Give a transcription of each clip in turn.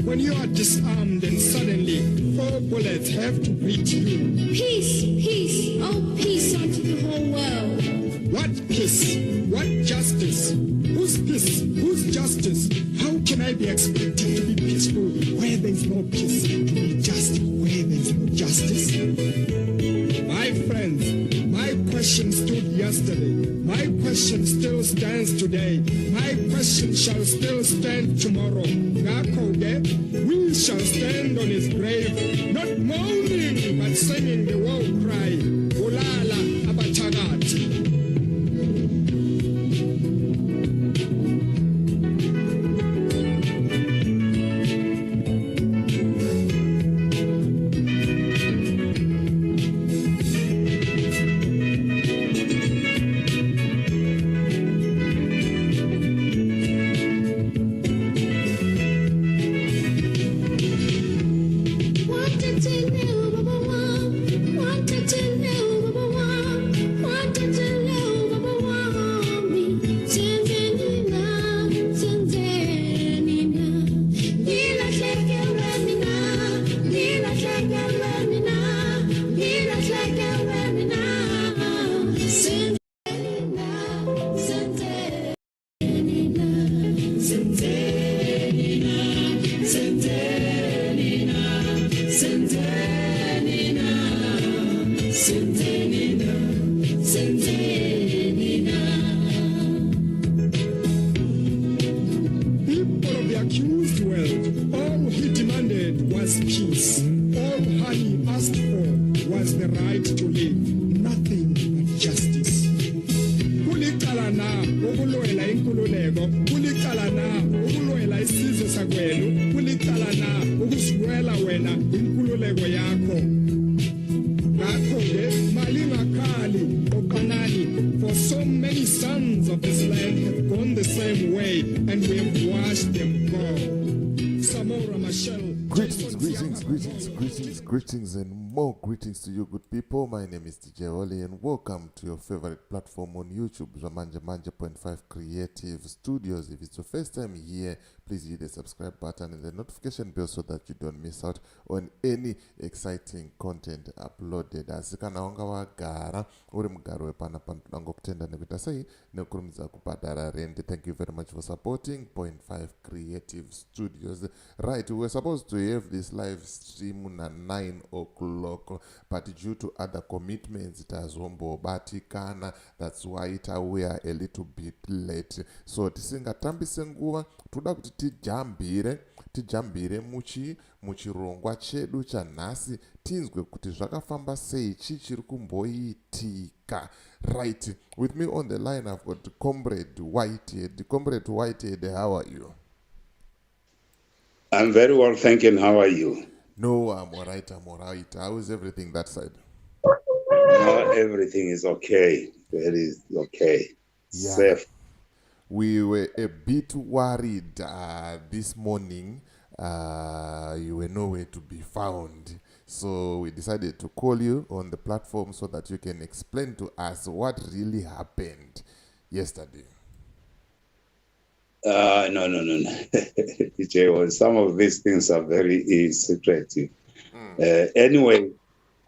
When you are disarmed and suddenly 4 bullets have to greet you. Peace, peace, oh peace unto the whole world. What peace? What justice? Whose peace? Whose justice? How can I be expected to be peaceful where there is no peace? To be just where there is no justice? My friends, my question stood yesterday. My question still stands today. My question shall still stand tomorrow. We shall stand on his grave, not moaning, but singing the war cry. Ulala abathakathi. For so many sons of this land have gone the same way, and we have watched them go. Samora Machel. Greetings, and more greetings to you, good people. My name is DJ Oli, and welcome to your favorite platform on YouTube, Manja.5 Creative Studios. If it's your first time here, please hit the subscribe button and the notification bell so that you don't miss out on any exciting content uploaded. Asikana wanga wagara uri mugaro wepana pantulango kutenda nekuita sei nekurumidza kubhadhara rent. Thank you very much for supporting 0.5 Creative Studios. Right, we were supposed to have this live stream at 9 o'clock, but due to other commitments it has batikana. That's why we are a little bit late. So tisingatambise nguva toda kuti tijambire muchirongwa chedu chanhasi tinzwe kuti zvakafamba sei, chiri kumboitika. Right, with me on the line I've got Comrade Whitehead. Comrade Whitehead, how are you? I'm very well, thank you. How are you? No, I'm all right. How is everything that side? No, everything is okay. Very okay. Yeah. Safe. We were a bit worried this morning. You were nowhere to be found. So we decided to call you on the platform so that you can explain to us what really happened yesterday. No. DJ, some of these things are very secretive. Anyway,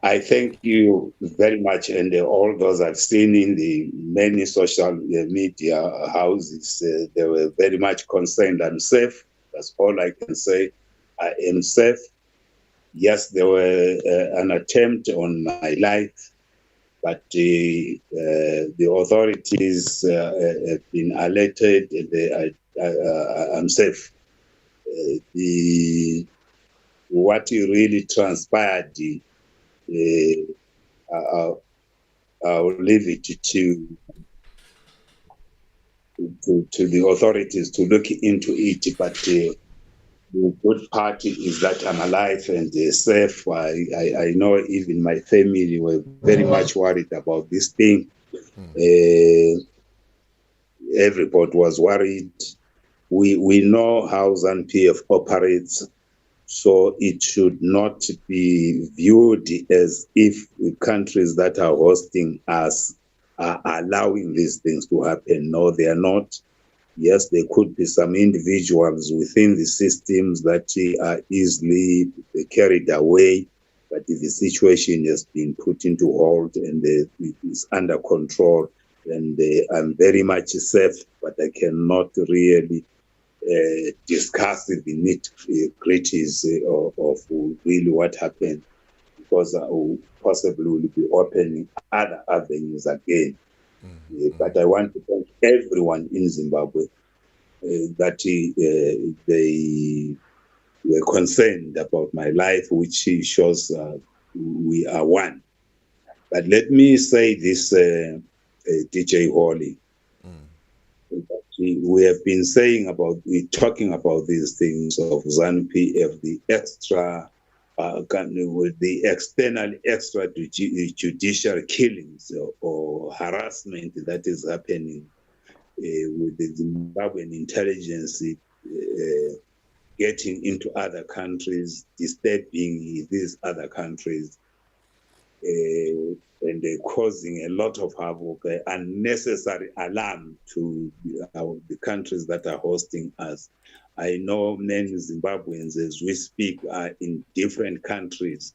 I thank you very much, and all those I've seen in the many social media houses, they were very much concerned. I'm safe. That's all I can say. I am safe. Yes, there were an attempt on my life, but the authorities have been alerted and I'm safe. What really transpired, I'll leave it to the authorities to look into it. But the good part is that I'm alive and safe. I know even my family were very much worried about this thing. Everybody was worried. We know how ZANU-PF operates, so it should not be viewed as if the countries that are hosting us are allowing these things to happen. No, they are not. Yes, there could be some individuals within the systems that are easily carried away, but the situation has been put into hold and it is under control. And I'm very much safe, but I cannot really discuss the nitty-gritties of really what happened, because I will possibly will be opening other avenues again. But I want to thank everyone in Zimbabwe that they were concerned about my life, which shows we are one. But let me say this, DJ Hawley. We have been talking about these things of ZANU-PF, the extra, the external extrajudicial killings or harassment that is happening with the Zimbabwean intelligence getting into other countries, disturbing these other countries, and causing a lot of havoc, unnecessary alarm to the countries that are hosting us. I know many Zimbabweans, as we speak, are in different countries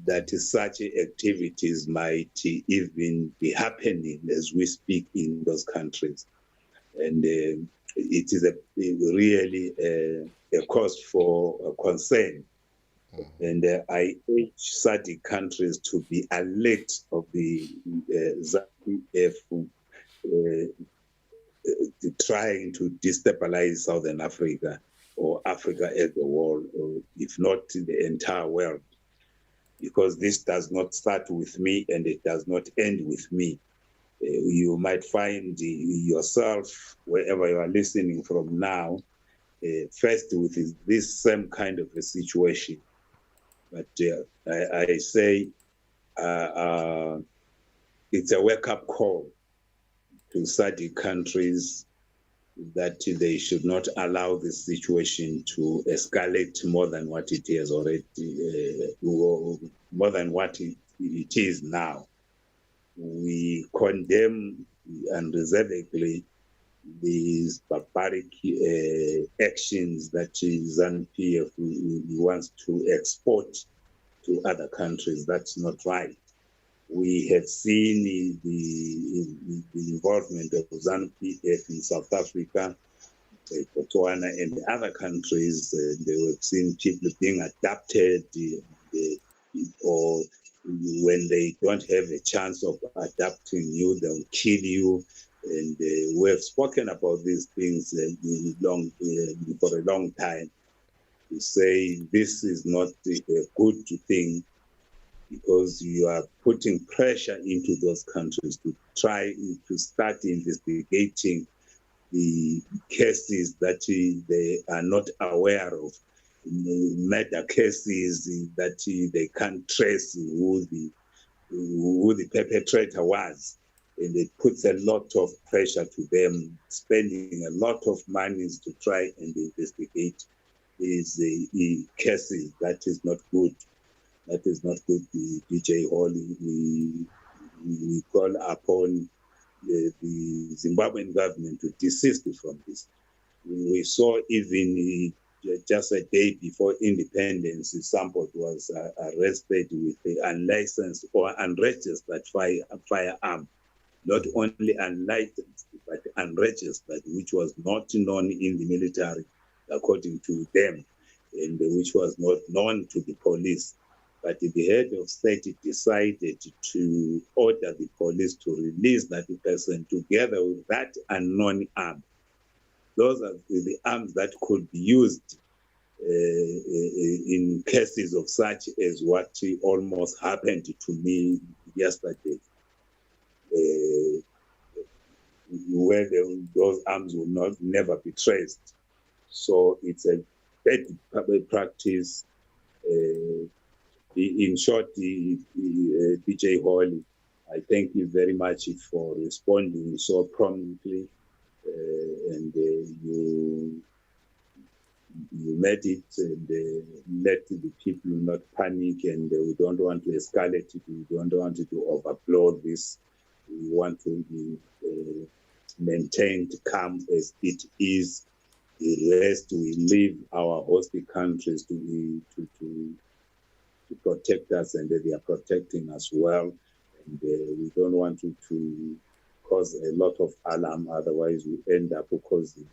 that such activities might even be happening as we speak in those countries. And it is really a cause for concern. And I urge SADC countries to be alert of the ZANU-PF trying to destabilize Southern Africa or Africa as a whole, or if not the entire world, because this does not start with me and it does not end with me. You might find yourself, wherever you are listening from now, faced with this same kind of a situation. But I say it's a wake-up call to SADC countries that they should not allow this situation to escalate more than what it is already, more than what it is now. We condemn unreservedly these barbaric actions that ZANU-PF wants to export to other countries. That's not right. We have seen the involvement of ZANU-PF in South Africa, Botswana, and other countries. They have seen people being adapted, or when they don't have a chance of adapting you, they'll kill you. And we have spoken about these things for a long time, to say this is not a good thing, because you are putting pressure into those countries to try to start investigating the cases that they are not aware of, murder cases that they can't trace who the perpetrator was. And it puts a lot of pressure to them, spending a lot of money to try and investigate these cases. That is not good. That is not good, DJ Hawley. We call upon the Zimbabwean government to desist from this. We saw even just a day before independence, somebody was arrested with an unlicensed or unregistered firearm. Not only unlicensed, but unregistered, which was not known in the military, according to them, and which was not known to the police. but the head of state decided to order the police to release that person together with that unknown arm. Those are the arms that could be used in cases of such as what almost happened to me yesterday, where those arms will never be traced. So it's a bad public practice. In short, DJ Holly, I thank you very much for responding so promptly, and you made it and let the people not panic, and we don't want to escalate it. We don't want it to overblow this. We want to be maintained calm as it is. The rest, we leave our host countries to protect us, and they are protecting us well. And we don't want to cause a lot of alarm, otherwise we end up causing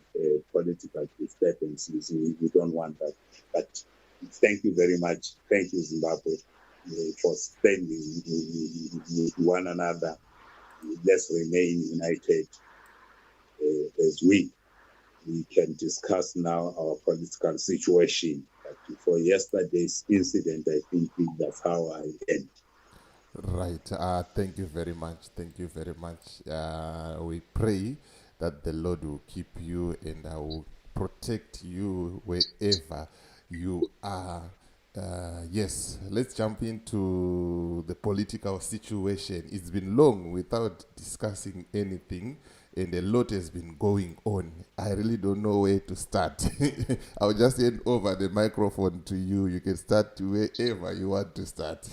political disturbances. We don't want that. But thank you very much. Thank you, Zimbabwe, for standing with one another. Let's remain united as we can discuss now our political situation. But for yesterday's incident, I think that's how I end. Right. Thank you very much. Thank you very much. We pray that the Lord will keep you and will protect you wherever you are. Yes, let's jump into the political situation. It's been long without discussing anything, and a lot has been going on. I really don't know where to start. I'll just hand over the microphone to you. You can start wherever you want to start.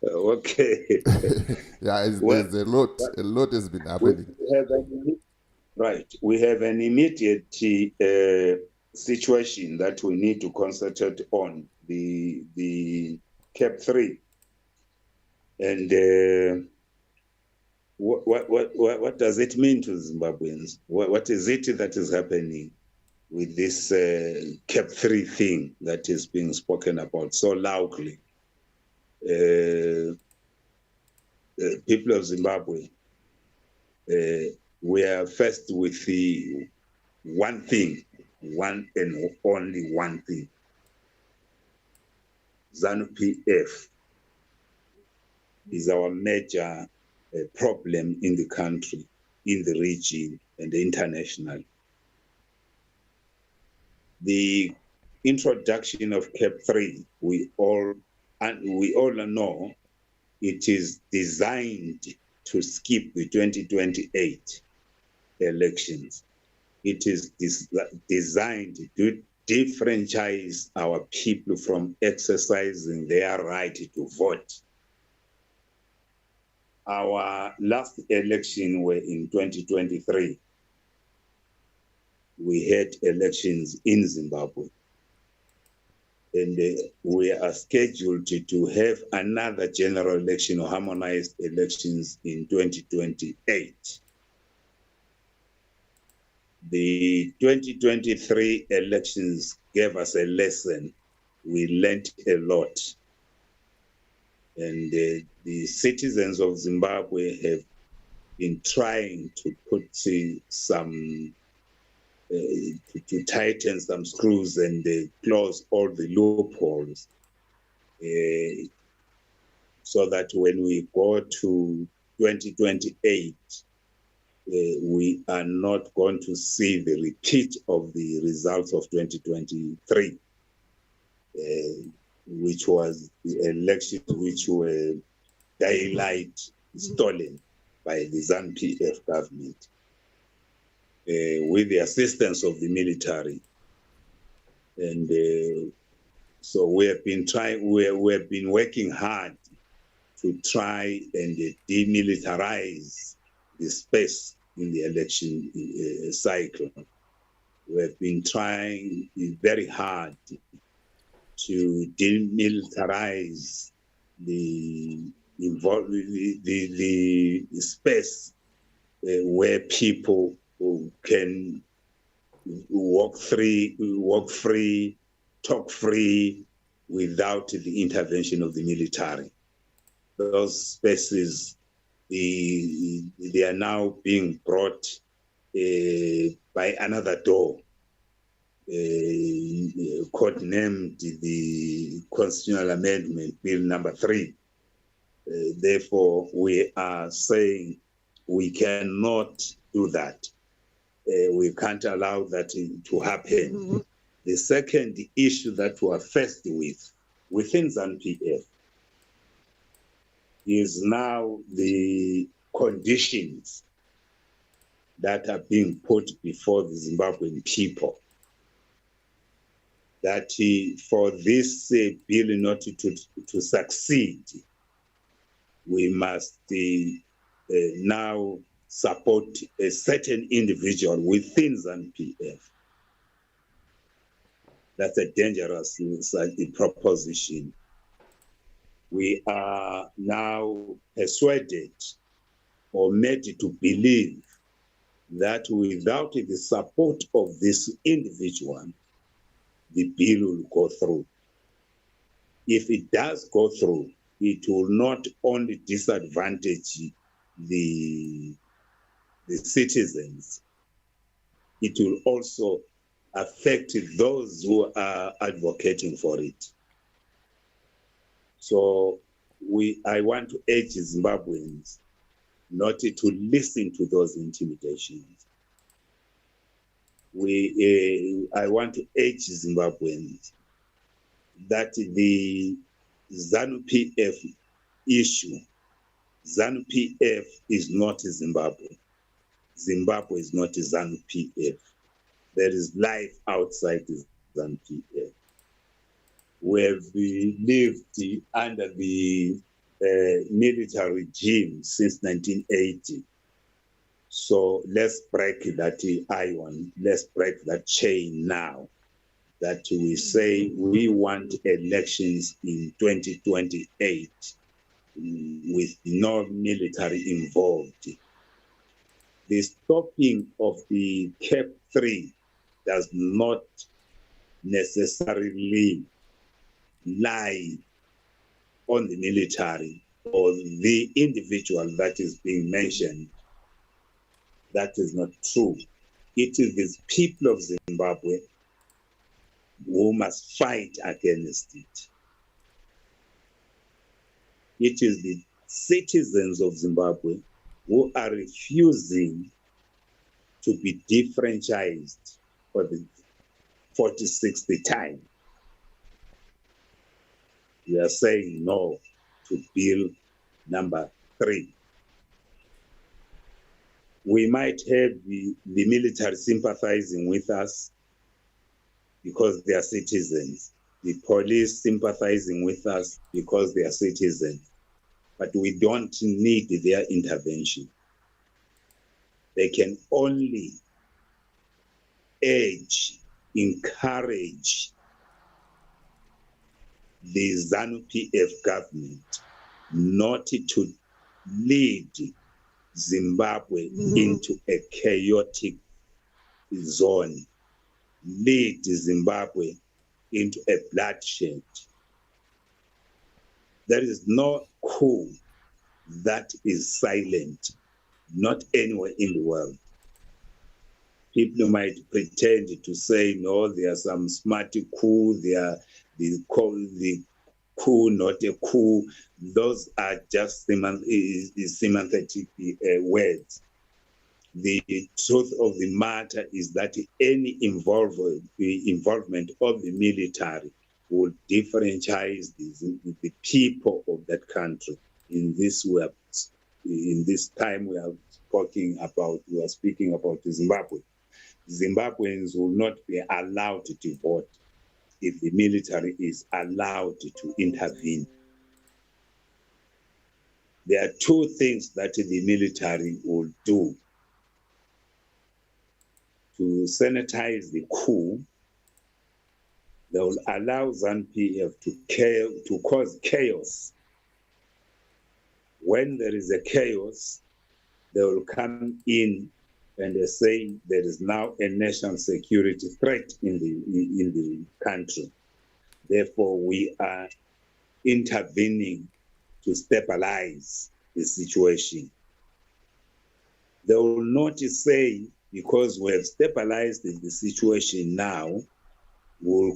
Okay. Yeah, there's a lot has been happening. We have an immediate situation that we need to concentrate on, the CAP 3. And what does it mean to Zimbabweans? What is it that is happening with this CAP 3 thing that is being spoken about so loudly? People of Zimbabwe, we are faced with the one thing, one and only one thing. ZANU-PF is our major problem in the country, in the region, and internationally. The introduction of CAP 3, we all know it is designed to skip the 2028 elections. It is designed to differentiate our people from exercising their right to vote. Our last election were in 2023. We had elections in Zimbabwe. And we are scheduled to have another general election or harmonized elections in 2028. The 2023 elections gave us a lesson. We learned a lot. And the citizens of Zimbabwe have been trying to put some to tighten some screws and close all the loopholes, so that when we go to 2028, we are not going to see the repeat of the results of 2023, which was the elections which were daylight stolen by the ZANU-PF government. With the assistance of the military. And so we have been working hard to try and demilitarize the space in the election cycle. We have been trying very hard to demilitarize the space where people who can walk free talk free without the intervention of the military. Those spaces, they are now being brought by another door, codenamed the Constitutional Amendment Bill number 3. Therefore, we are saying we cannot do that. We can't allow that to happen. The second issue that we are faced with within ZANU-PF is now the conditions that are being put before the Zimbabwean people. That for this bill not to succeed, we must now support a certain individual within ZANU-PF. That's a dangerous proposition. We are now persuaded or made to believe that without the support of this individual, the bill will go through. If it does go through, it will not only disadvantage the citizens, it will also affect those who are advocating for it. So I want to urge Zimbabweans not to listen to those intimidations. I want to urge Zimbabweans that the ZANU-PF issue, ZANU-PF is not Zimbabwe. Zimbabwe is not ZANU-PF. There is life outside the ZANU-PF. We have lived under the military regime since 1980. So let's break that iron, let's break that chain now. That we say we want elections in 2028 with no military involved. The stopping of the CAP 3 does not necessarily lie on the military or the individual that is being mentioned. That is not true. It is the people of Zimbabwe who must fight against it. It is the citizens of Zimbabwe who are refusing to be defranchised for the 46th time. We are saying no to bill number 3. We might have the military sympathizing with us because they are citizens, the police sympathizing with us because they are citizens, but we don't need their intervention. They can only urge, encourage the ZANU-PF government not to lead Zimbabwe into a chaotic zone, lead Zimbabwe into a bloodshed. There is no coup that is silent, not anywhere in the world. People might pretend to say, no, there are some smart coup, there are the coup, not a coup. Those are just semantic words. The truth of the matter is that any involvement of the military will differentiate the people of that country. In this time we are speaking about Zimbabwe. Zimbabweans will not be allowed to vote if the military is allowed to intervene. There are two things that the military will do to sanitize the coup. They will allow ZANU-PF to cause chaos. When there is a chaos, they will come in and they say there is now a national security threat in the country. Therefore, we are intervening to stabilize the situation. They will not say, because we have stabilized the situation now, we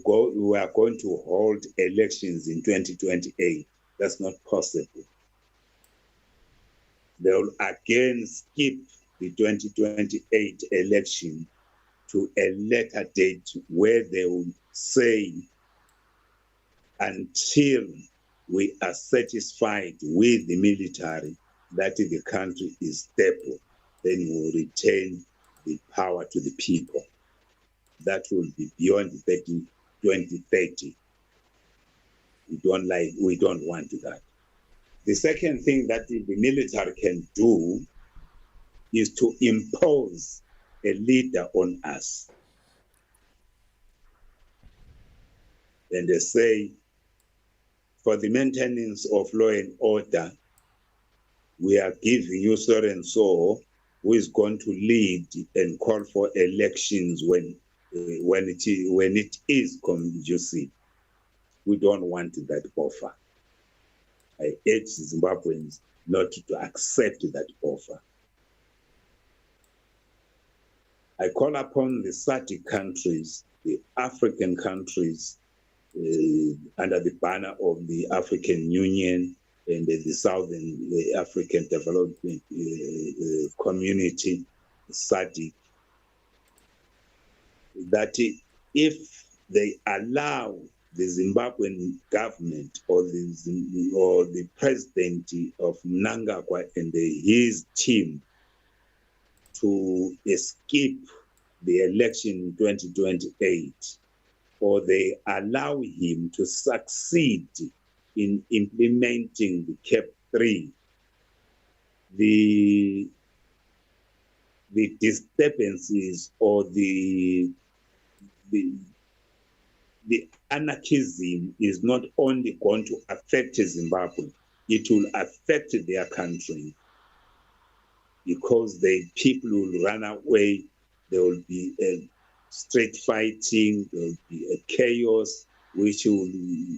are going to hold elections in 2028. That's not possible. They will again skip the 2028 election to a later date where they will say, until we are satisfied with the military that the country is stable, then we will return the power to the people. That will be beyond 2030. We don't want that. The second thing that the military can do is to impose a leader on us. And they say, for the maintenance of law and order, we are giving you so and so who is going to lead and call for elections when it is conducive. We don't want that offer. I urge Zimbabweans not to accept that offer. I call upon the SADC countries, the African countries, under the banner of the African Union and the Southern African Development Community, SADC, that if they allow the Zimbabwean government or the president of Mnangagwa and his team to escape the election in 2028, or they allow him to succeed in implementing the CAP 3, the disturbances or the anarchism is not only going to affect Zimbabwe, it will affect their country, because the people will run away. There will be a street fighting, there will be a chaos which will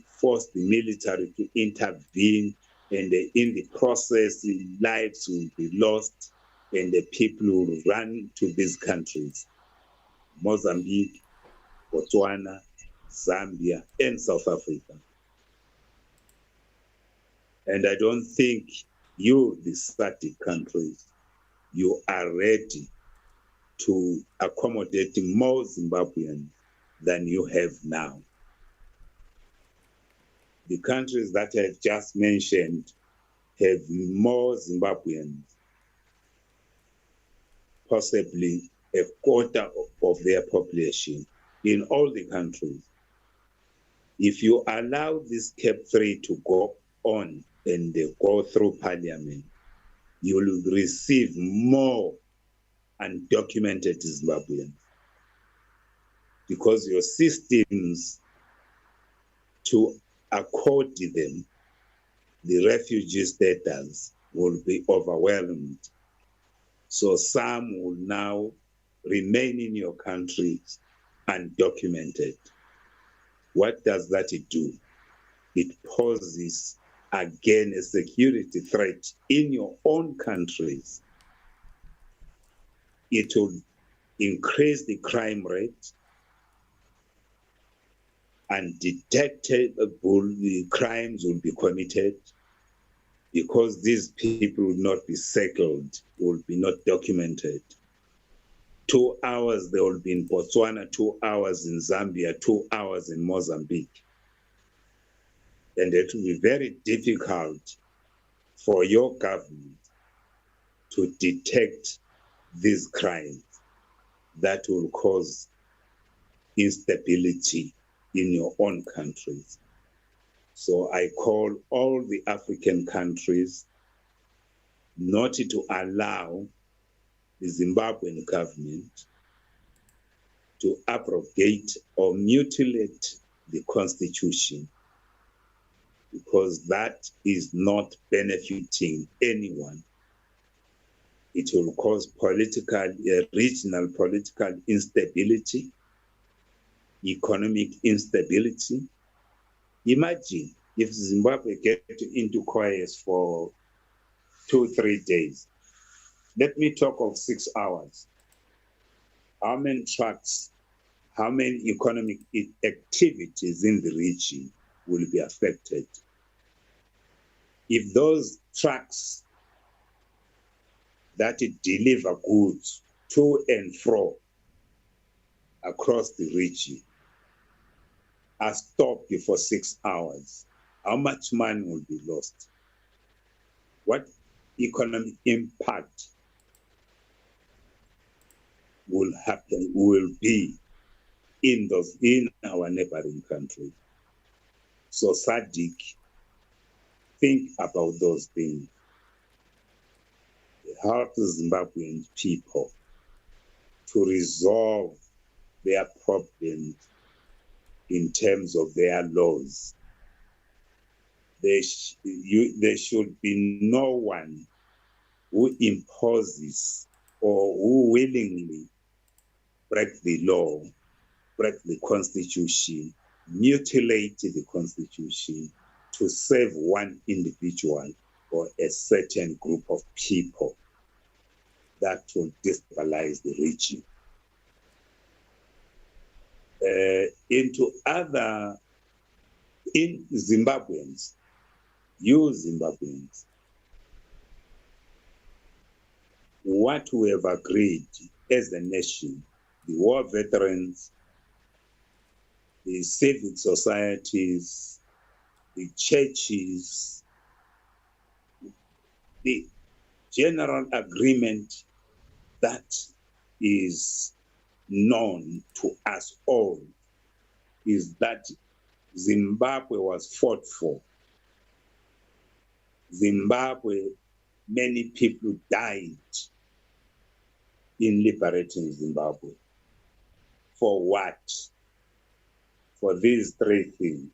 force the military to intervene, and in the process, lives will be lost, and the people will run to these countries, Mozambique, Botswana, Zambia, and South Africa. And I don't think you, the SADC countries, you are ready to accommodate more Zimbabweans than you have now. The countries that I've just mentioned have more Zimbabweans, possibly a quarter of their population in all the countries. If you allow this CAP 3 to go on and they go through parliament, you will receive more undocumented Zimbabweans, because your systems to accord them the refugee status will be overwhelmed. So some will now remain in your countries undocumented. What does that do? It poses again a security threat in your own countries. It will increase the crime rate, and detectable crimes will be committed, because these people will not be settled, will be not documented. 2 hours they will be in Botswana, 2 hours in Zambia, 2 hours in Mozambique. And it will be very difficult for your government to detect these crimes that will cause instability in your own countries. So I call all the African countries not to allow the Zimbabwean government to abrogate or mutilate the constitution, because that is not benefiting anyone. It will cause regional political instability, economic instability, Imagine if Zimbabwe get into quiet for 2-3 days. Let me talk of 6 hours. How many trucks, how many economic activities in the region will be affected? If those trucks that deliver goods to and fro across the region are stopped for 6 hours, how much money will be lost? What economic impact will be in our neighboring countries? So SADC, think about those things. Help the Zimbabwean people to resolve their problems in terms of their laws. There should be no one who imposes or who willingly break the law, break the constitution, mutilate the constitution to save one individual or a certain group of people that will destabilize the region. In Zimbabweans, what we have agreed as a nation, the war veterans, the civic societies, the churches, the general agreement that is known to us all is that Zimbabwe was fought for. Zimbabwe, many people died in liberating Zimbabwe. For what? For these three things.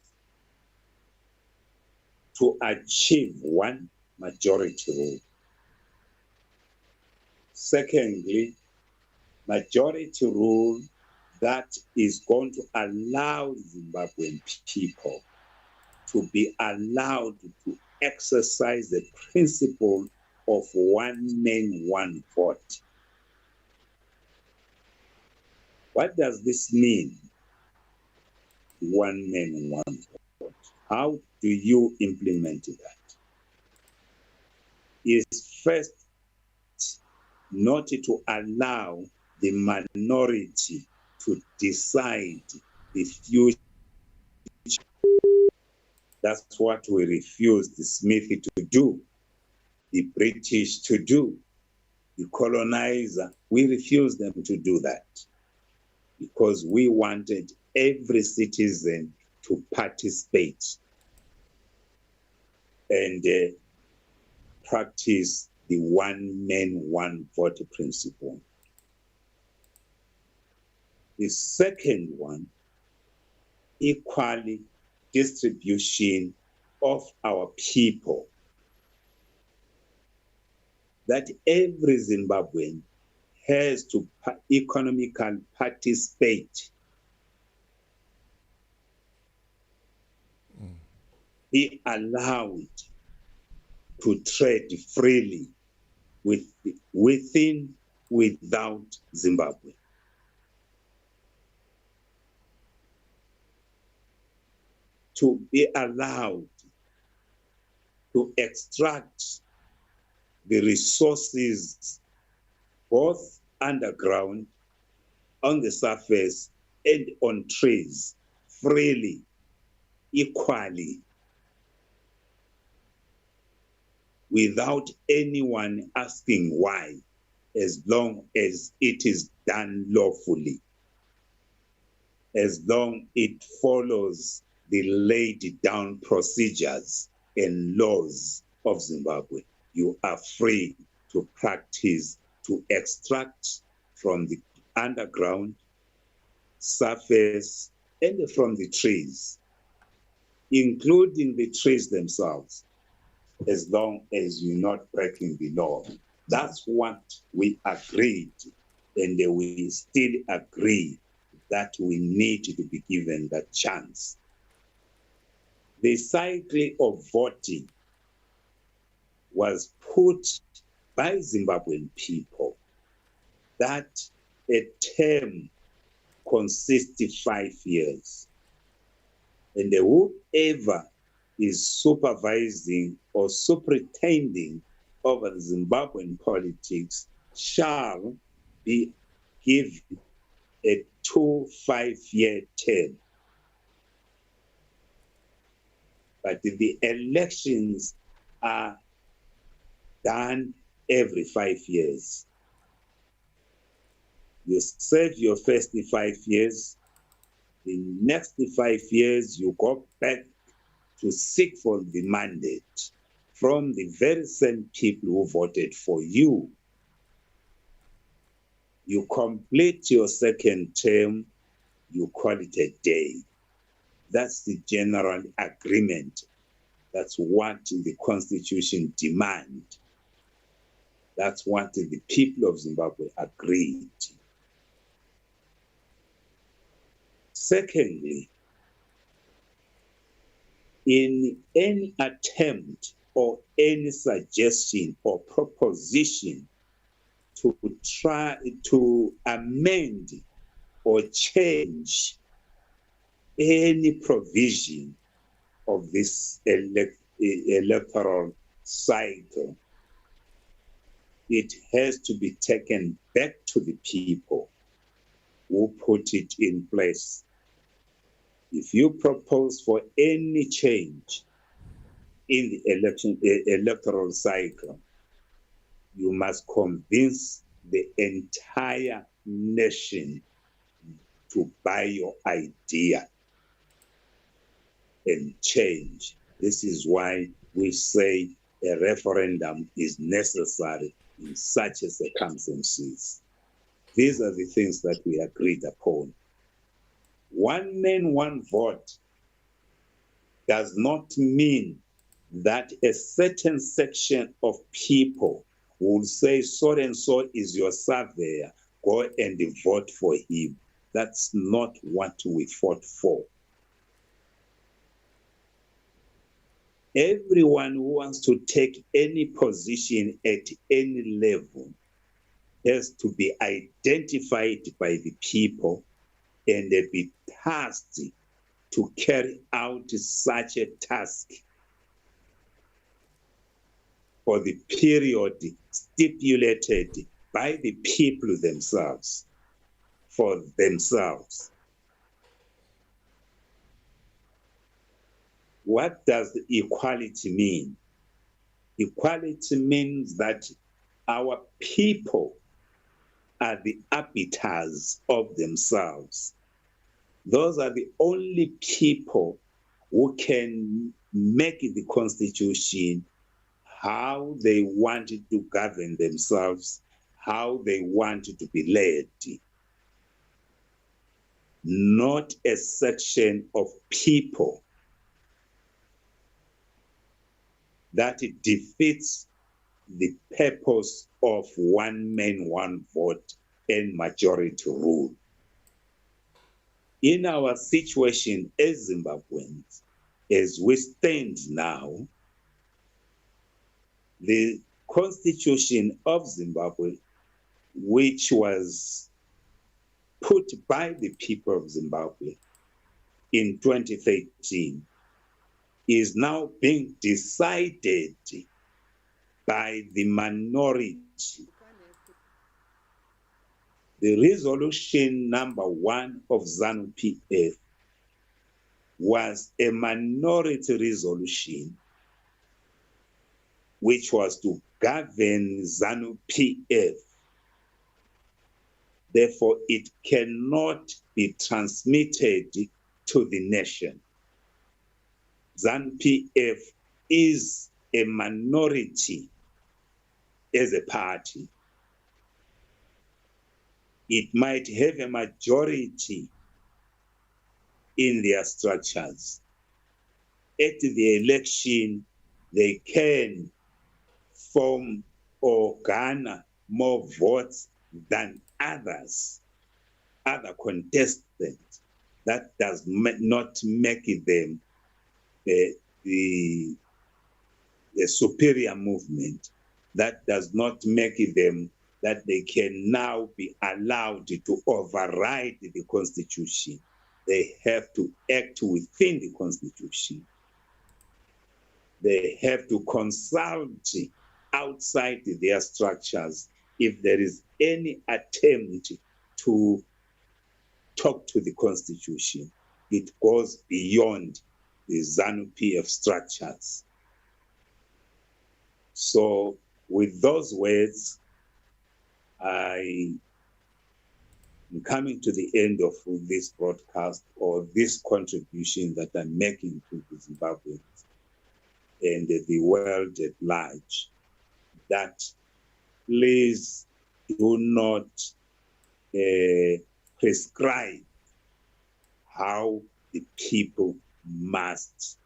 To achieve one, majority rule. Secondly, majority rule that is going to allow Zimbabwean people to be allowed to exercise the principle of one man, one vote. What does this mean? One man, one vote. How do you implement that? Is first not to allow the minority to decide the future. That's what we refused the Smith to do, the British to do, the colonizer. We refused them to do that because we wanted every citizen to participate and practice the one man, one vote principle. The second one, equally distribution of our people. That every Zimbabwean has to economically participate. Be allowed to trade freely within, without Zimbabwe. To be allowed to extract the resources both underground, on the surface, and on trees freely, equally, without anyone asking why, as long as it is done lawfully, as long it follows the laid down procedures and laws of Zimbabwe. You are free to practice, to extract from the underground, surface, and from the trees, including the trees themselves, as long as you're not breaking the law. That's what we agreed, and we still agree that we need to be given that chance. The cycle of voting was put by Zimbabwean people that a term consists of 5 years. And whoever is supervising or superintending over Zimbabwean politics shall be given a 2 5-year term. But the elections are done every 5 years. You serve your first 5 years, the next 5 years you go back to seek for the mandate from the very same people who voted for you. You complete your second term, you call it a day. That's the general agreement. That's what the Constitution demands. That's what the people of Zimbabwe agreed. Secondly, in any attempt or any suggestion or proposition to try to amend or change any provision of this electoral cycle, it has to be taken back to the people who put it in place. If you propose for any change in the electoral cycle, you must convince the entire nation to buy your idea and change. This is why we say a referendum is necessary in such circumstances. These are the things that we agreed upon. One man, one vote does not mean that a certain section of people will say so and so is your surveyor, go and vote for him. That's not what we fought for. Everyone who wants to take any position at any level has to be identified by the people and be tasked to carry out such a task for the period stipulated by the people themselves, for themselves. What does equality mean? Equality means that our people are the arbiters of themselves. Those are the only people who can make the Constitution how they want to govern themselves, how they want to be led. Not a section of people that defeats the purpose of one man, one vote and majority rule. In our situation as Zimbabweans, as we stand now, the Constitution of Zimbabwe, which was put by the people of Zimbabwe in 2013, is now being decided by the minority. The resolution number 1 of ZANU-PF was a minority resolution which was to govern ZANU-PF. Therefore, it cannot be transmitted to the nation. ZANU-PF is a minority as a party. It might have a majority in their structures. At the election, they can form or garner more votes than others, other contestants. That does not make them the superior movement, that does not make them that they can now be allowed to override the Constitution. They have to act within the Constitution. They have to consult outside their structures if there is any attempt to talk to the Constitution. It goes beyond the ZANU-PF structures. So with those words, I am coming to the end of this broadcast or this contribution that I'm making to the Zimbabweans and the world at large, that please do not prescribe how the people must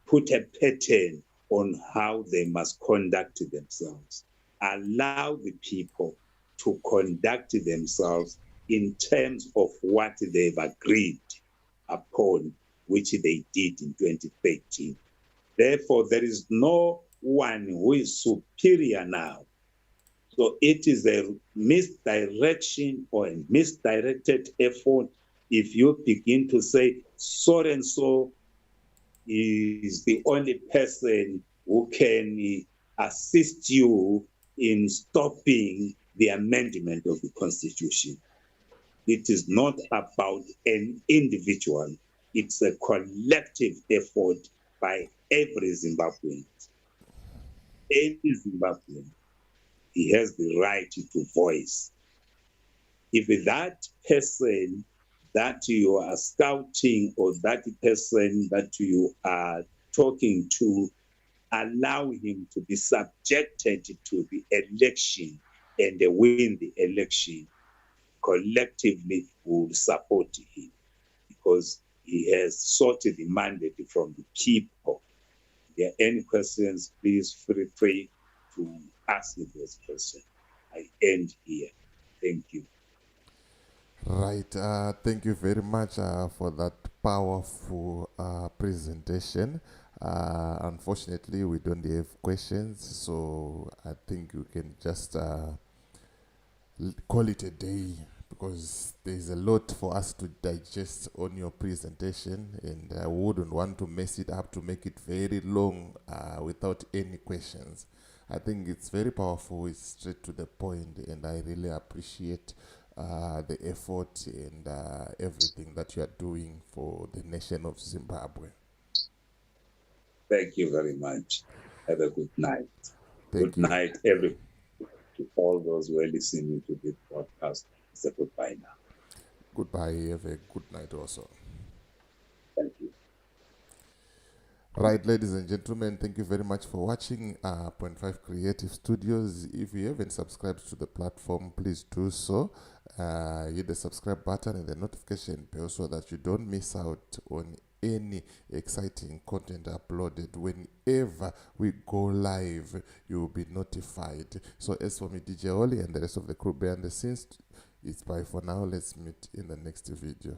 put a pattern on how they must conduct themselves. Allow the people to conduct themselves in terms of what they've agreed upon, which they did in 2013. Therefore, there is no one who is superior now. So it is a misdirection or a misdirected effort if you begin to say so and so is the only person who can assist you in stopping the amendment of the Constitution. It is not about an individual. It's a collective effort by every Zimbabwean. Every Zimbabwean, he has the right to voice. If that person that you are scouting or that person that you are talking to, allow him to be subjected to the election and win the election, collectively will support him because he has sought the mandate from the people. If there are any questions, please feel free to ask me those questions. I end here. Thank you. Right. Thank you very much for that powerful presentation. Unfortunately, we don't have questions, so I think you can just call it a day because there's a lot for us to digest on your presentation, and I wouldn't want to mess it up to make it very long without any questions. I think it's very powerful, it's straight to the point, and I really appreciate the effort and everything that you are doing for the nation of Zimbabwe. Thank you very much. Have a good night. Thank Good you. night, everybody. To all those who are listening to this podcast, it's a goodbye now. Goodbye. Have a good night also. Thank you. Right, ladies and gentlemen, thank you very much for watching Point 5 Creative Studios. If you haven't subscribed to the platform, please do so. Hit the subscribe button and the notification bell so that you don't miss out on any exciting content uploaded. Whenever we go live, you will be notified. So as for me, DJ Oli, and the rest of the crew behind the scenes, it's bye for now. Let's meet in the next video.